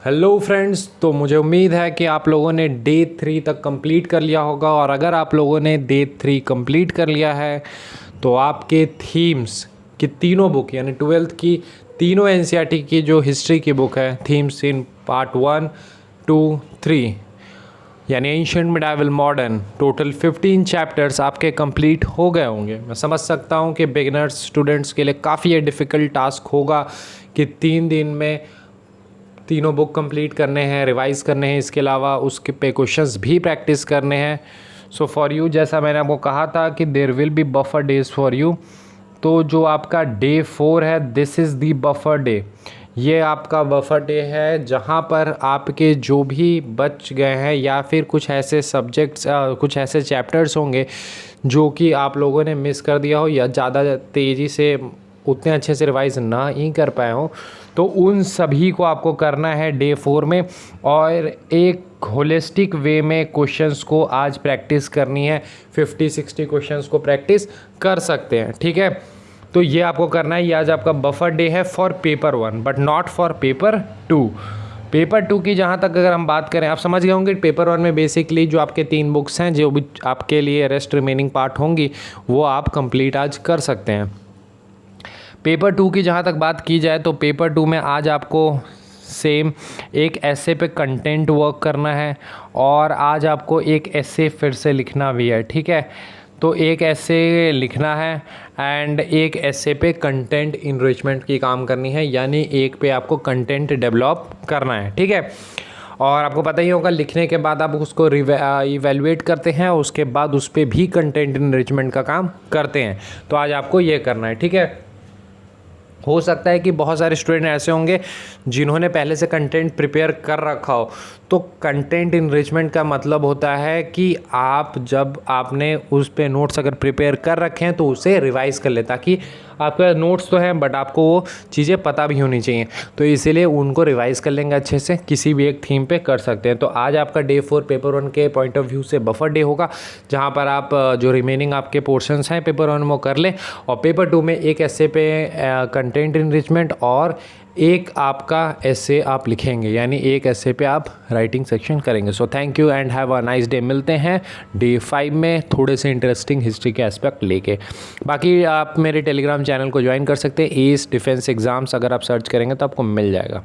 Hello friends, तो मुझे उम्मीद है कि आप लोगों ने डे 3 तक कंप्लीट कर लिया होगा। और अगर आप लोगों ने डे 3 कंप्लीट कर लिया है तो आपके थीम्स की तीनों बुक यानी 12th की तीनों एनसीईआरटी की जो हिस्ट्री की बुक है, थीम्स इन पार्ट 1, 2, 3 यानी ancient, medieval, modern, total 15 chapters आपके कंप्लीट हो गए होंगे। मैं समझ सकता हूँ कि बिगिनर्स स्टूडेंट्स के लिए काफ़ी ये डिफ़िकल्ट टास्क होगा कि 3 दिन में तीनों बुक कंप्लीट करने हैं, रिवाइज़ करने हैं, इसके अलावा उसके पे क्वेश्चंस भी प्रैक्टिस करने हैं। सो फॉर यू, जैसा मैंने आपको कहा था कि there will be buffer days for you, तो जो आपका डे 4 है, this is the buffer day. ये आपका बफर डे है जहाँ पर आपके जो भी बच गए हैं या फिर कुछ ऐसे सब्जेक्ट्स, कुछ ऐसे चैप्टर्स होंगे जो कि आप लोगों ने मिस कर दिया हो या ज़्यादा तेज़ी से उतने अच्छे से रिवाइज ना ही कर पाए हों, तो उन सभी को आपको करना है डे 4 में। और एक होलिस्टिक वे में क्वेश्चंस को आज प्रैक्टिस करनी है। 50-60 क्वेश्चंस को प्रैक्टिस कर सकते हैं, ठीक है। तो ये आपको करना है। ये आज आपका बफर डे है for paper 1 but not for paper 2। Paper 2 की जहाँ तक अगर हम बात करें, आप समझ गए होंगे पेपर 1 में बेसिकली जो आपके 3 बुक्स हैं, जो भी आपके लिए रेस्ट रिमेनिंग पार्ट होंगी, वो आप कंप्लीट आज कर सकते हैं। पेपर 2 की जहाँ तक बात की जाए तो पेपर 2 में आज आपको सेम एक ऐसे पे कंटेंट वर्क करना है और आज आपको एक ऐसे फिर से लिखना भी है, ठीक है। तो एक ऐसे लिखना है एंड एक ऐसे पे कंटेंट इनरिचमेंट की काम करनी है, यानी एक पे आपको कंटेंट डेवलप करना है, ठीक है। और आपको पता ही होगा लिखने के बाद आप उसको इवेलुएट करते हैं, उसके बाद उस पर भी कंटेंट इनरिचमेंट का काम करते हैं। तो आज आपको ये करना है, ठीक है। हो सकता है कि बहुत सारे स्टूडेंट ऐसे होंगे जिन्होंने पहले से कंटेंट प्रिपेयर कर रखा हो। तो कंटेंट इनरिचमेंट का मतलब होता है कि आप जब आपने उस पे नोट्स अगर प्रिपेयर कर रखे हैं तो उसे रिवाइज कर ले, ताकि आपका नोट्स तो हैं बट आपको वो चीज़ें पता भी होनी चाहिए। तो इसीलिए उनको रिवाइज कर लेंगे अच्छे से, किसी भी एक थीम पे कर सकते हैं। तो आज आपका डे 4 पेपर 1 के पॉइंट ऑफ व्यू से बफर डे होगा, जहाँ पर आप जो रिमेनिंग आपके पोर्शंस हैं पेपर 1 वो कर लें। और पेपर 2 में एक ऐसे पे कंटेंट इनरिचमेंट और एक आपका ऐसे आप लिखेंगे, यानी एक ऐसे पे आप राइटिंग सेक्शन करेंगे। So thank you and have a nice day. मिलते हैं डे 5 में थोड़े से इंटरेस्टिंग हिस्ट्री के एस्पेक्ट लेके। बाकी आप मेरे टेलीग्राम चैनल को ज्वाइन कर सकते हैं, एस डिफेंस एग्ज़ाम्स अगर आप सर्च करेंगे तो आपको मिल जाएगा।